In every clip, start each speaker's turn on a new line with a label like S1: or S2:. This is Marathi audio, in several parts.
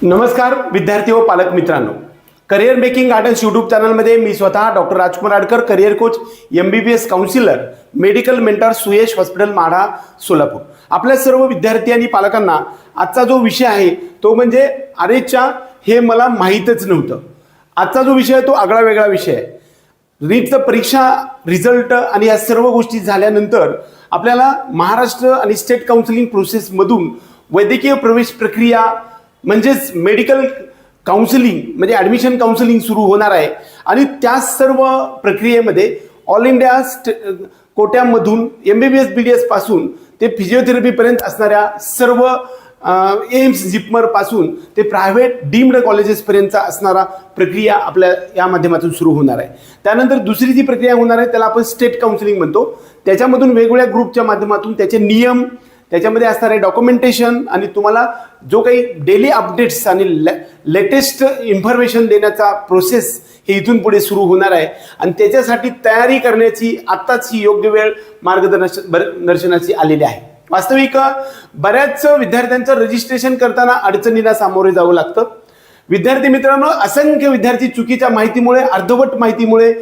S1: नमस्कार विद्यार्थी व पालक मित्रांनो, करिअर मेकिंग गार्डन्स यूट्यूब चॅनलमध्ये मी स्वतः doctor Rajkumar Adkar, career coach, MBBS counsellor, medical mentor, Suyash hospital, Madha, Solapur. आपल्या सर्व विद्यार्थी आणि पालकांना आजचा जो विषय आहे तो म्हणजे अरेच्या हे मला माहीतच नव्हतं. आजचा जो विषय आहे तो आगळा वेगळा विषय आहे. नीटचं परीक्षा रिझल्ट आणि या सर्व गोष्टी झाल्यानंतर आपल्याला महाराष्ट्र आणि स्टेट काउन्सिलिंग प्रोसेसमधून वैद्यकीय प्रवेश प्रक्रिया म्हणजेच मेडिकल काउन्सिलिंग म्हणजे ॲडमिशन काउन्सिलिंग सुरू होणार आहे. आणि त्या सर्व प्रक्रियेमध्ये ऑल इंडिया कोट्यामधून MBBS BDS पासून ते फिजिओथेरपीपर्यंत असणाऱ्या सर्व एम्स जिपमर पासून ते प्रायव्हेट डीम्ड कॉलेजेसपर्यंतचा असणारा प्रक्रिया आपल्या या माध्यमातून सुरू होणार आहे. त्यानंतर दुसरी जी प्रक्रिया होणार आहे त्याला आपण स्टेट काउन्सिलिंग म्हणतो. त्याच्यामधून वेगवेगळ्या ग्रुपच्या माध्यमातून त्याचे नियम, त्याच्यामध्ये असणारे डॉक्युमेंटेशन आणि तुम्हाला जो काही डेली अपडेट्स आणि लेटेस्ट इन्फॉर्मेशन देण्याचा प्रोसेस हे इथून पुढे सुरू होणार आहे. आणि त्याच्यासाठी तयारी करण्याची आत्ताच ही योग्य वेळ मार्गदर्शनाची आलेली आहे. वास्तविक बऱ्याच विद्यार्थ्यांचं रजिस्ट्रेशन करताना अडचणींना सामोरे जावं लागतं. विद्यार्थी मित्रांनो, असंख्य विद्यार्थी चुकीच्या माहितीमुळे, अर्धवट माहितीमुळे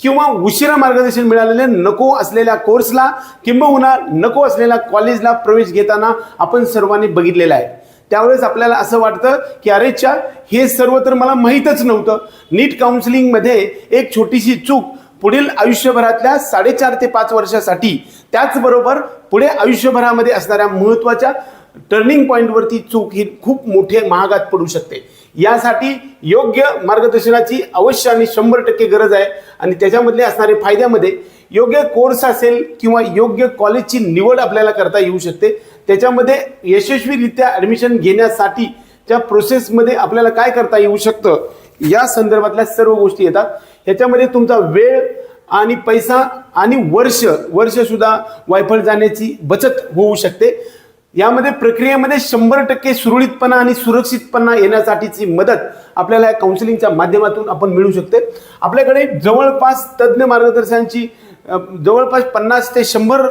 S1: किंवा उशिरा मार्गदर्शन मिळालेल्या नको असलेल्या कोर्सला किंबहुना नको असलेल्या कॉलेजला प्रवेश घेताना आपण सर्वांनी बघितलेलं आहे. त्यावेळेस आपल्याला असं वाटतं की अरेच्या हे सर्व तर मला माहीतच नव्हतं. नीट काउन्सिलिंगमध्ये एक छोटीशी चूक पुढील आयुष्यभरातल्या 4.5 ते 5 वर्षासाठी, त्याचबरोबर पुढे आयुष्यभरामध्ये असणाऱ्या महत्त्वाच्या टर्निंग पॉईंटवरती चूक ही खूप मोठे महागात पडू शकते. यासाठी योग्य मार्गदर्शनाची अवश्य आणि 100% गरज आहे. आणि त्याच्यामधले असणारे फायद्यामध्ये योग्य कोर्स असेल किंवा योग्य कॉलेजची निवड आपल्याला करता येऊ शकते. त्याच्यामध्ये यशस्वीरित्या ॲडमिशन घेण्यासाठी त्या प्रोसेसमध्ये आपल्याला काय करता येऊ शकतं या संदर्भातल्या सर्व गोष्टी येतात. ह्याच्यामध्ये तुमचा वेळ आणि पैसा आणि वर्ष सुद्धा वायफळ जाण्याची बचत होऊ शकते. यामध्ये प्रक्रियेमध्ये 100% सुरळीतपणा आणि सुरक्षितपणा येण्यासाठीची मदत आपल्याला या काउन्सिलिंगच्या माध्यमातून आपण मिळू शकते. आपल्याकडे जवळपास तज्ज्ञ मार्गदर्शकांची जवळपास 50 ते 100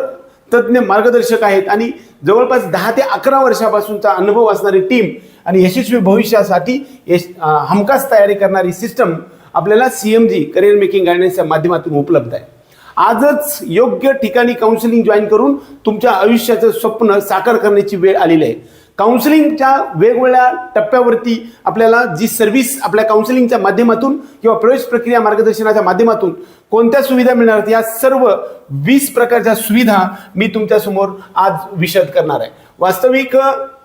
S1: तज्ज्ञ मार्गदर्शक आहेत आणि जवळपास 10 ते 11 वर्षापासूनचा अनुभव असणारी टीम आणि यशस्वी भविष्यासाठी हमखास तयारी करणारी सिस्टम आपल्याला CMG करिअर मेकिंग गायडन्सच्या माध्यमातून उपलब्ध आहे. आजच योग्य ठिकाणी काउन्सिलिंग जॉईन करून तुमच्या आयुष्याचं स्वप्न साकार करण्याची वेळ आलेली आहे. काउन्सिलिंगच्या वेगवेगळ्या टप्प्यावरती आपल्याला जी सर्व्हिस आपल्या काउन्सिलिंगच्या माध्यमातून किंवा प्रवेश प्रक्रिया मार्गदर्शनाच्या माध्यमातून कोणत्या सुविधा मिळणार या सर्व 20 प्रकारच्या सुविधा मी तुमच्यासमोर आज विशद करणार आहे. वास्तविक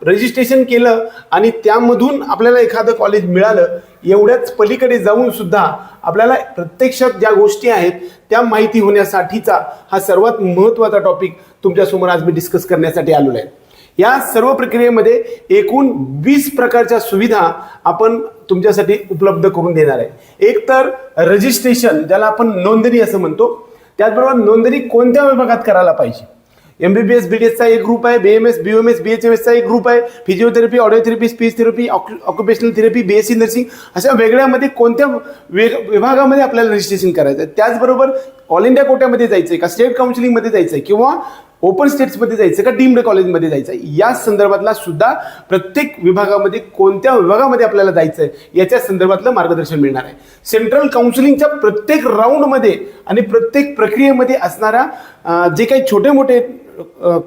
S1: रजिस्ट्रेशन केलं आणि त्यामधून आपल्याला एखादं कॉलेज मिळालं एवढ्याच पलीकडे जाऊन सुद्धा आपल्याला प्रत्यक्षात ज्या गोष्टी आहेत त्या माहिती होण्यासाठीचा हा सर्वात महत्त्वाचा टॉपिक तुमच्यासमोर आज मी डिस्कस करण्यासाठी आलेलो आहे. या सर्व प्रक्रियेमध्ये एकूण 20 प्रकारच्या सुविधा आपण तुमच्यासाठी उपलब्ध करून देणार आहे. एक तर रजिस्ट्रेशन, ज्याला आपण नोंदणी असं म्हणतो. त्याचबरोबर नोंदणी कोणत्या विभागात करायला पाहिजे. MBBS BDSचा एक ग्रुप आहे, BMS BOMS BHMSचा एक ग्रुप आहे, physiotherapy, audiotherapy, speech therapy, occupational therapy, BSc nursing अशा वेगळ्यामध्ये कोणत्या विभागामध्ये आपल्याला रजिस्ट्रेशन करायचं आहे. त्याचबरोबर ऑल इंडिया कोट्यामध्ये जायचं आहे का, स्टेट काउन्सिलिंगमध्ये जायचं आहे किंवा ओपन स्टेट्समध्ये जायचं का, डीम्ड कॉलेजमध्ये जायचं आहे, या संदर्भातला सुद्धा प्रत्येक विभागामध्ये कोणत्या विभागामध्ये आपल्याला जायचं आहे याच्या संदर्भातलं मार्गदर्शन मिळणार आहे. सेंट्रल काउन्सिलिंगच्या प्रत्येक राऊंडमध्ये आणि प्रत्येक प्रक्रियेमध्ये असणाऱ्या जे काही छोटे मोठे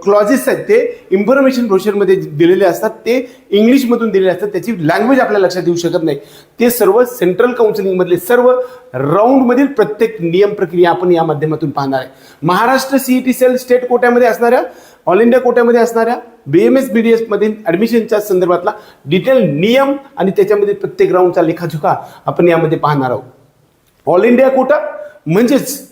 S1: क्लॉजेस आहेत ते इन्फॉर्मेशन ब्रोशरमध्ये दिलेले असतात. ते इंग्लिशमधून दिलेले असतात. त्याची लँग्वेज आपल्याला लक्षात येऊ शकत नाही. ते सर्व सेंट्रल काउन्सिलिंगमधले सर्व राऊंडमधील प्रत्येक नियम प्रक्रिया आपण या माध्यमातून पाहणार आहे. महाराष्ट्र CET सेल स्टेट कोट्यामध्ये असणाऱ्या, ऑल इंडिया कोट्यामध्ये असणाऱ्या BMS BDS मधील ॲडमिशनच्या संदर्भातला डिटेल नियम आणि त्याच्यामध्ये प्रत्येक राऊंडचा लेखाजोखा आपण यामध्ये पाहणार आहोत. ऑल इंडिया कोटा म्हणजेच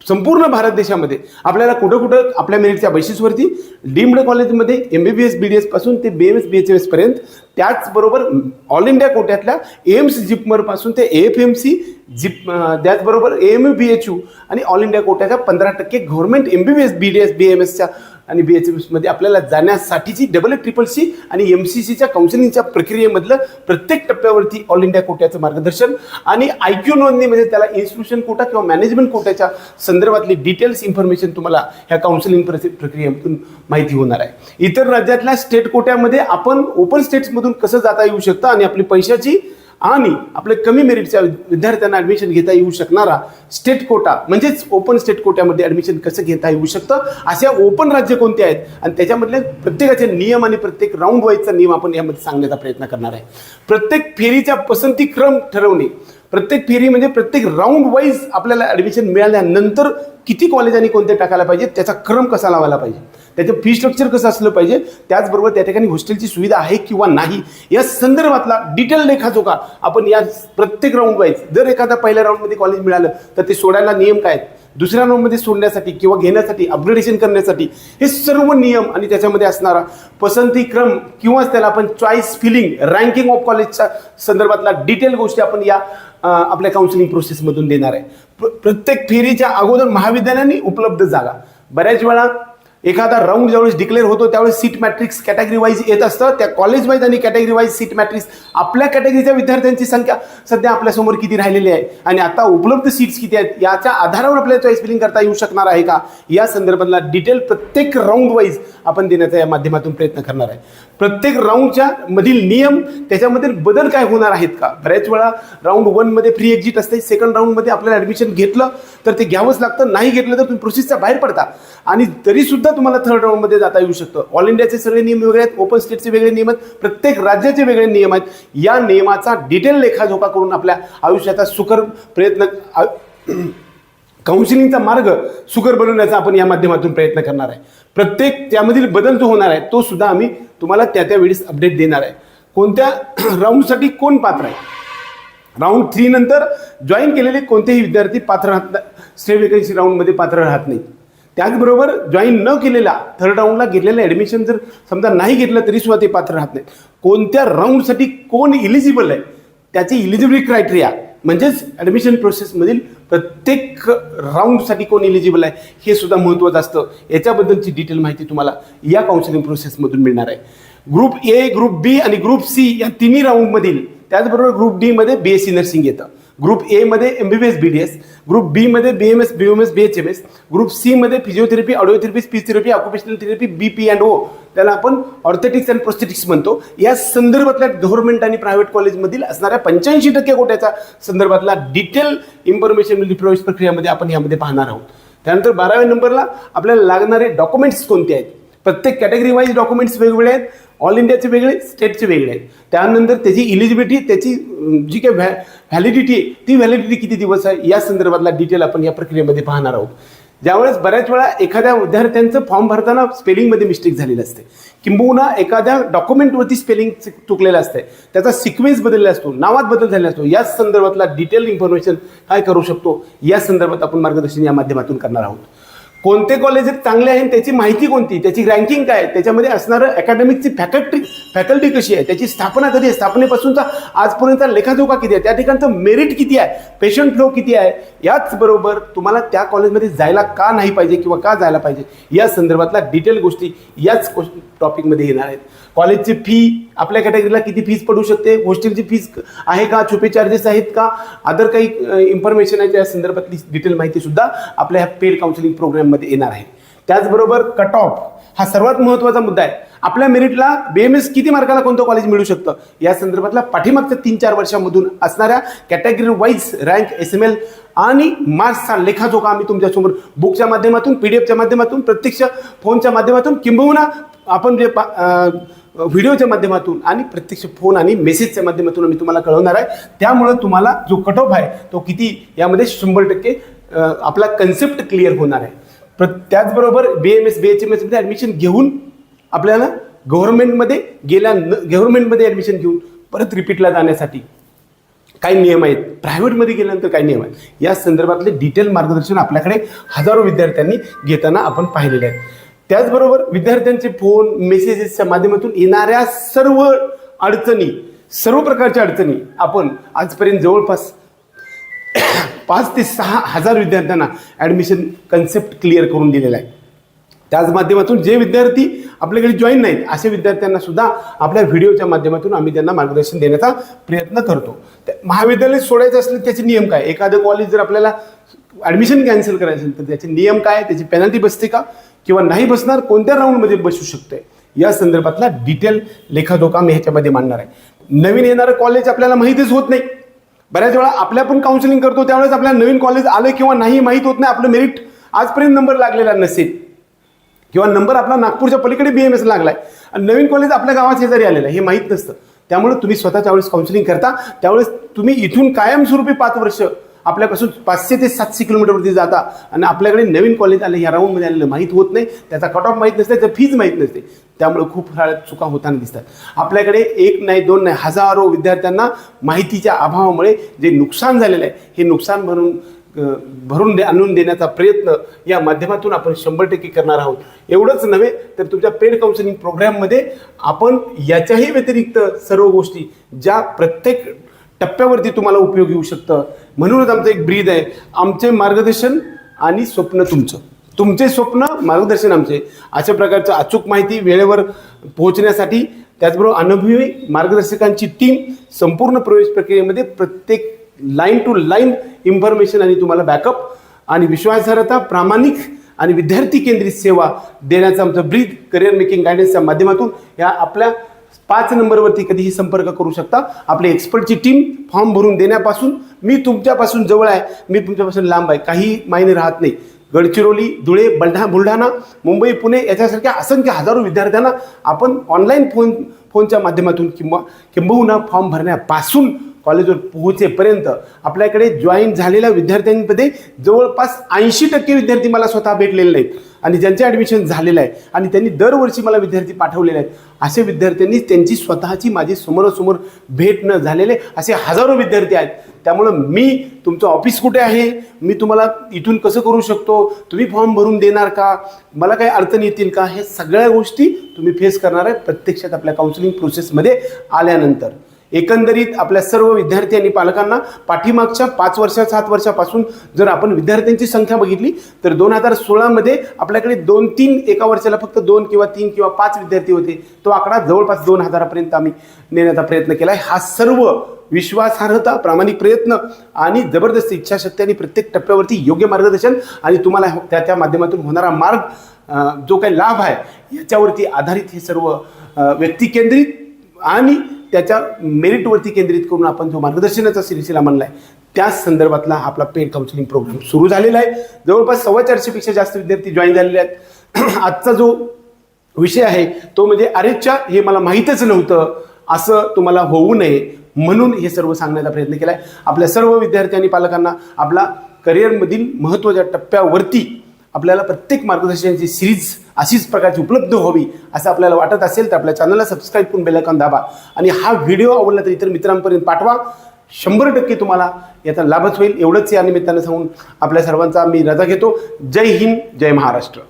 S1: संपूर्ण भारत देशामध्ये आपल्याला कुठं आपल्या मेरिटच्या बेसिसवरती डीम्ड कॉलेजमध्ये MBBS BDS पासून ते BMS BHMS पर्यंत, त्याचबरोबर ऑल इंडिया कोट्यातल्या एम्स जिपमर पासून ते AFMC जिप, त्याचबरोबर AMU BHU आणि ऑल इंडिया कोट्याच्या 15% गव्हर्नमेंट MBBS BDS BMSच्या आणि BHMSमध्ये आपल्याला जाण्यासाठीची CCC आणि MCCच्या काउन्सिलिंगच्या प्रक्रियेमधलं प्रत्येक टप्प्यावरती ऑल इंडिया कोट्याचं मार्गदर्शन आणि IQ नोंदणी म्हणजे त्याला इन्स्टिट्यूशन कोटा किंवा मॅनेजमेंट कोट्याच्या संदर्भातली डिटेल्स इन्फॉर्मेशन तुम्हाला ह्या काउन्सिलिंग प्रक्रियेतून माहिती होणार आहे. इतर राज्यातल्या स्टेट कोट्यामध्ये आपण ओपन स्टेट्समधून कसं जाता येऊ शकतं आणि आपली पैशाची आणि आपल्या कमी मेरिटच्या विद्यार्थ्यांना ॲडमिशन घेता येऊ शकणारा स्टेट कोटा म्हणजेच ओपन स्टेट कोट्यामध्ये ॲडमिशन कसं घेता येऊ शकतं, अशा ओपन राज्य कोणते आहेत आणि त्याच्यामधले प्रत्येकाचे नियम आणि प्रत्येक राऊंड वाईजचा नियम आपण यामध्ये सांगण्याचा प्रयत्न करणार आहे. प्रत्येक फेरीचा पसंती क्रम ठरवणे, प्रत्येक फेरी म्हणजे प्रत्येक राऊंड वाईज आपल्याला ॲडमिशन मिळाल्यानंतर किती कॉलेजांनी कोणते टाकायला पाहिजे, त्याचा क्रम कसा लावायला पाहिजे, त्याचं फी स्ट्रक्चर कसं असलं पाहिजे, त्याचबरोबर त्या ठिकाणी हॉस्टेलची सुविधा आहे किंवा नाही या संदर्भातला डिटेल लेखाजोखा आपण या प्रत्येक राऊंड वाईज, जर एखादा पहिल्या राऊंडमध्ये कॉलेज मिळालं तर ते सोडायला नियम काय आहेत, दुसऱ्या राऊंडमध्ये सोडण्यासाठी किंवा घेण्यासाठी अपग्रेडेशन करण्यासाठी हे सर्व नियम आणि त्याच्यामध्ये असणारा पसंती क्रम किंवा त्याला आपण चॉईस फिलिंग रँकिंग ऑफ कॉलेजच्या संदर्भातला डिटेल गोष्टी आपण या आपल्या काउन्सिलिंग प्रोसेसमधून देणार आहे. प्रत्येक फेरीच्या अगोदर महाविद्यालयांनी उपलब्ध जागा, बऱ्याच वेळा एखादा राऊंड ज्यावेळेस डिक्लेअर होतो त्यावेळेस सीट मॅट्रिक्स कॅटेगरी वाईज येत असतं, त्या कॉलेज वाईज आणि कॅटेगरी वाईज सीट मॅट्रिक्स आपल्या कॅटेगरीच्या विद्यार्थ्यांची संख्या सध्या आपल्यासमोर किती राहिलेली आहे आणि आता उपलब्ध सीट्स किती आहेत याच्या आधारावर आपल्याला चॉईस फिलिंग करता येऊ शकणार आहे का, या संदर्भातला डिटेल प्रत्येक राऊंड वाईज आपण देण्याचा या माध्यमातून प्रयत्न करणार आहे. प्रत्येक राऊंडच्या मधील नियम त्याच्यामधील बदल काय होणार आहेत का, बऱ्याच वेळा राऊंड 1 मध्ये फ्री एक्झिट असते, सेकंड राऊंडमध्ये आपल्याला ॲडमिशन घेतलं तर ते घ्यावंच लागतं, नाही घेतलं तर तुम्ही प्रोसेसच्या बाहेर पडता आणि तरीसुद्धा तुम्हाला थर्ड राऊंडमध्ये जाता येऊ शकतं. ऑल इंडियाचे सगळे नियम वेगळे आहेत, ओपन स्टेटचे वेगळे नियम आहेत, प्रत्येक राज्याचे वेगळे नियम आहेत. या नियमाचा डिटेल लेखाजोखा करून आपल्या आयुष्याचा सुकर प्रयत्न काउन्सिलिंगचा मार्ग सुकर बनवण्याचा आपण या माध्यमातून प्रयत्न करणार आहे. प्रत्येक त्यामधील बदल जो होणार आहे तो सुद्धा आम्ही तुम्हाला त्या वेळेस अपडेट देणार आहे. कोणत्या राऊंडसाठी कोण पात्र आहे, राऊंड 3 नंतर जॉईन केलेले कोणतेही विद्यार्थी पात्र राहत स्टे वेकन्सी राऊंडमध्ये पात्र राहत नाही. त्याचबरोबर जॉईन न केलेला थर्ड राऊंडला घेतलेलं ॲडमिशन जर समजा नाही घेतलं तरी सुद्धा ते पात्र राहत नाही. कोणत्या राऊंडसाठी कोण इलिजिबल आहे त्याची इलिजिबिलिटी क्रायटेरिया म्हणजेच ॲडमिशन प्रोसेसमधील प्रत्येक राऊंडसाठी कोण इलिजिबल आहे हे सुद्धा महत्त्वाचं असतं. याच्याबद्दलची डिटेल माहिती तुम्हाला या काउन्सिलिंग प्रोसेसमधून मिळणार आहे. ग्रुप ए, ग्रुप बी आणि ग्रुप सी या तिन्ही राऊंडमधील, त्याचबरोबर ग्रुप डी मध्ये BSc नर्सिंग येतं, ग्रुप ए मध्ये MBBS BDS, ग्रुप बी मध्ये BMS BOMS BHMS, group C मध्ये physiotherapy, audiotherapy, speech therapy, occupational therapy, BP&O, त्याला आपण ऑर्थेटिक्स अँड प्रोस्थेटिक्स म्हणतो. या संदर्भातल्या गव्हर्नमेंट आणि प्रायव्हेट कॉलेजमधील असणाऱ्या 85% कोट्याच्या संदर्भातला डिटेल इन्फॉर्मेशन प्रवेश प्रक्रियामध्ये आपण यामध्ये पाहणार आहोत. त्यानंतर 12व्या नंबरला आपल्याला लागणारे डॉक्युमेंट्स कोणते आहेत, प्रत्येक कॅटेगरी वाईज डॉक्युमेंट्स वेगवेगळे आहेत, ऑल इंडियाचे वेगळे, स्टेटचे वेगळे आहेत. त्यानंतर त्याची इलिजिबिलिटी, त्याची जी काही व्हॅलिडिटी आहे ती व्हॅलिडिटी किती दिवस आहे या संदर्भातला डिटेल आपण या प्रक्रियेमध्ये पाहणार आहोत. ज्यावेळेस बऱ्याच वेळा एखाद्या विद्यार्थ्यांचं फॉर्म भरताना स्पेलिंगमध्ये मिस्टेक झालेली असते, किंबहुना एखाद्या डॉक्युमेंटवरती स्पेलिंग चुकलेलं असते, त्याचा सिक्वेन्स बदलला असतो, नावात बदल झालेला असतो, या संदर्भातला डिटेल इन्फॉर्मेशन काय करू शकतो या संदर्भात आपण मार्गदर्शन या माध्यमातून करणार आहोत. कोणते कॉलेज चांगले आहे त्याची माहिती कोणती, त्याची रँकिंग काय, त्याच्यामध्ये असणारं अकॅडमिकची फॅकल्टी कशी आहे, त्याची स्थापना कधी आहे, स्थापनेपासूनचा आजपर्यंतचा लेखाजोखा किती आहे, त्या ठिकाणचं मेरिट किती आहे, पेशंट फ्लो किती आहे, याचबरोबर तुम्हाला त्या कॉलेजमध्ये जायला का नाही पाहिजे किंवा का जायला पाहिजे या संदर्भातला डिटेल गोष्टी याच टॉपिकमध्ये येणार आहेत. कॉलेजची फी, आपल्या कॅटेगरीला किती फीस पडू शकते, हॉस्टेलची फीस आहे का, छुपे चार्जेस आहेत का, अदर काही इन्फॉर्मेशन आहे त्या संदर्भातली डिटेल माहिती सुद्धा आपल्या ह्या पेड काउन्सिलिंग प्रोग्राममध्ये येणार आहे. त्याचबरोबर कट ऑफ हा सर्वात महत्त्वाचा मुद्दा आहे. आपल्या मेरिटला BMS किती मार्काला कोणतं कॉलेज मिळू शकतं या संदर्भातला पाठीमागच्या 3-4 वर्षांमधून असणाऱ्या कॅटेगरी वाईज रँक, SML आणि मार्क्सचा लेखाजोखा आम्ही तुमच्यासमोर बुकच्या माध्यमातून, PDFच्या माध्यमातून, प्रत्यक्ष फोनच्या माध्यमातून, किंबहुना आपण जे व्हिडिओच्या माध्यमातून आणि प्रत्यक्ष फोन आणि मेसेजच्या माध्यमातून आम्ही तुम्हाला कळवणार आहे. त्यामुळं तुम्हाला जो कट ऑफ आहे तो किती यामध्ये 100% आपला कन्सेप्ट क्लिअर होणार आहे. त्याचबरोबर BMS BHMS मध्ये ॲडमिशन घेऊन आपल्याला गव्हर्नमेंटमध्ये ॲडमिशन घेऊन परत रिपीटला जाण्यासाठी काही नियम आहेत, प्रायव्हेटमध्ये गेल्यानंतर काही नियम आहेत, या संदर्भातले डिटेल मार्गदर्शन आपल्याकडे हजारो विद्यार्थ्यांनी घेताना आपण पाहिलेले आहेत. त्याचबरोबर विद्यार्थ्यांचे फोन, मेसेजेसच्या माध्यमातून येणाऱ्या सर्व अडचणी, सर्व प्रकारच्या अडचणी आपण आजपर्यंत जवळपास 5 ते 6 हजार विद्यार्थ्यांना ॲडमिशन कन्सेप्ट क्लिअर करून दिलेला आहे. त्याच माध्यमातून जे विद्यार्थी आपल्याकडे जॉईन नाहीत अशा विद्यार्थ्यांना सुद्धा आपल्या व्हिडिओच्या माध्यमातून आम्ही त्यांना मार्गदर्शन देण्याचा प्रयत्न करतो. महाविद्यालय सोडायचं असलं त्याचे नियम काय, एखादं कॉलेज जर आपल्याला ॲडमिशन कॅन्सल करायचं असेल तर त्याचे नियम काय, त्याची पेनल्टी बसते का किंवा नाही बसणार, कोणत्या राऊंडमध्ये बसू शकते, या संदर्भातला डिटेल लेखाजोखा मी ह्याच्यामध्ये मांडणार आहे. नवीन येणारं कॉलेज आपल्याला माहितीच होत नाही. बऱ्याच वेळा आपल्या पण काउन्सिलिंग करतो त्यावेळेस आपल्याला नवीन कॉलेज आलं किंवा नाही माहीत होत नाही. आपलं मेरिट आजपर्यंत नंबर लागलेला नसेल किंवा नंबर आपला नागपूरच्या पलीकडे BMS लागलाय आणि नवीन कॉलेज आपल्या गावात शेजारी आलेलं आहे हे माहीत नसतं. त्यामुळे तुम्ही स्वतःच्या वेळेस काउन्सिलिंग करता त्यावेळेस तुम्ही इथून कायमस्वरूपी 5 वर्ष आपल्यापासून 500 ते 700 किलोमीटरवरती जाता आणि आपल्याकडे नवीन कॉलेज आलं ह्या राऊंडमध्ये आलेलं माहीत होत नाही, त्याचा कट ऑफ माहीत नसते, त्याचं फीज माहीत नसते. त्यामुळे खूप साऱ्या चुका होताना दिसतात. आपल्याकडे 1 नाही 2 नाही हजारो विद्यार्थ्यांना माहितीच्या अभावामुळे जे नुकसान झालेलं आहे हे नुकसान भरून आणून देण्याचा प्रयत्न या माध्यमातून आपण 100% करणार आहोत. एवढंच नव्हे तर तुमच्या पेड काउन्सिलिंग प्रोग्राममध्ये आपण याच्याही व्यतिरिक्त सर्व गोष्टी ज्या प्रत्येक टप्प्यावरती तुम्हाला उपयोग येऊ शकतं. म्हणूनच आमचं एक ब्रीद आहे, आमचे मार्गदर्शन आणि स्वप्न तुमचं, तुमचे स्वप्न मार्गदर्शन आमचे. अशा प्रकारचं अचूक माहिती वेळेवर पोहोचण्यासाठी त्याचबरोबर अनुभवी मार्गदर्शकांची टीम संपूर्ण प्रवेश प्रक्रियेमध्ये प्रत्येक लाईन टू लाईन इन्फॉर्मेशन आणि तुम्हाला बॅकअप आणि विश्वासार्हता, प्रामाणिक आणि विद्यार्थी केंद्रित सेवा देण्याचं आमचं ब्रीद करिअर मेकिंग गायडन्सच्या माध्यमातून या आपल्या 5 नंबरवरती कधीही संपर्क करू शकता. आपली एक्सपर्टची टीम फॉर्म भरून देण्यापासून, मी तुमच्यापासून जवळ आहे, मी तुमच्यापासून लांब आहे, काही मायने राहत नाही. गडचिरोली, धुळे, बुलढाणा, मुंबई, पुणे याच्यासारख्या असंख्य हजारो विद्यार्थ्यांना आपण ऑनलाईन फोनच्या माध्यमातून किंबहुना फॉर्म भरण्यापासून कॉलेजवर पोहोचेपर्यंत आपल्याकडे जॉईन झालेल्या विद्यार्थ्यांमध्ये जवळपास 80% विद्यार्थी मला स्वतः भेटलेले नाहीत आणि ज्यांचे ॲडमिशन झालेलं आहे आणि त्यांनी दरवर्षी मला विद्यार्थी पाठवलेले आहेत. असे विद्यार्थ्यांनी त्यांची स्वतःची माझी समोरासमोर भेट न झालेले असे हजारो विद्यार्थी आहेत. त्यामुळं मी तुमचं ऑफिस कुठे आहे, मी तुम्हाला इथून कसं करू शकतो, तुम्ही फॉर्म भरून देणार का, मला काही अडचण येतील का, हे सगळ्या गोष्टी तुम्ही फेस करणार आहे प्रत्यक्षात आपल्या काउन्सिलिंग प्रोसेसमध्ये आल्यानंतर. एकंदरीत आपल्या सर्व विद्यार्थी आणि पालकांना पाठीमागच्या 5 वर्ष 7 वर्षापासून जर आपण विद्यार्थ्यांची संख्या बघितली तर 2016 मध्ये आपल्याकडे 2-3 एका वर्षाला फक्त 2 किंवा 3 किंवा 5 विद्यार्थी होते. तो आकडा जवळपास 2000 आम्ही नेण्याचा प्रयत्न केला आहे. हा सर्व विश्वासार्हता, प्रामाणिक प्रयत्न आणि जबरदस्त इच्छाशक्ती आणि प्रत्येक टप्प्यावरती योग्य मार्गदर्शन आणि तुम्हाला त्याच्या माध्यमातून होणारा मार्ग जो काही लाभ आहे याच्यावरती आधारित हे सर्व व्यक्ती केंद्रित आणि त्याच्या मेरिटवरती केंद्रित करून आपण जो मार्गदर्शनाचा सिलसिला मांडला आहे त्याच संदर्भातला आपला पेड काउन्सिलिंग प्रोग्राम सुरू झालेला आहे. जवळपास 450 पेक्षा जास्त विद्यार्थी जॉईन झालेले आहेत. आजचा जो विषय आहे तो म्हणजे अरेच्या हे मला माहीतच नव्हतं असं तुम्हाला होऊ नये म्हणून हे सर्व सांगण्याचा प्रयत्न केला आहे. आपल्या सर्व विद्यार्थी आणि पालकांना आपला करिअरमधील महत्त्वाच्या टप्प्यावरती आपल्याला प्रत्येक मार्गदर्शनाची सिरीज अशीच प्रकारची उपलब्ध व्हावी असं आपल्याला वाटत असेल तर आपल्या चॅनलला सबस्क्राईब करून बेल आयकॉन दाबा आणि हा व्हिडिओ आवडला तर इतर मित्रांपर्यंत पाठवा. 100% तुम्हाला याचा लाभच होईल. एवढंच या निमित्तानं सांगून आपल्या सर्वांचा मी रजा घेतो. जय हिंद, जय महाराष्ट्र.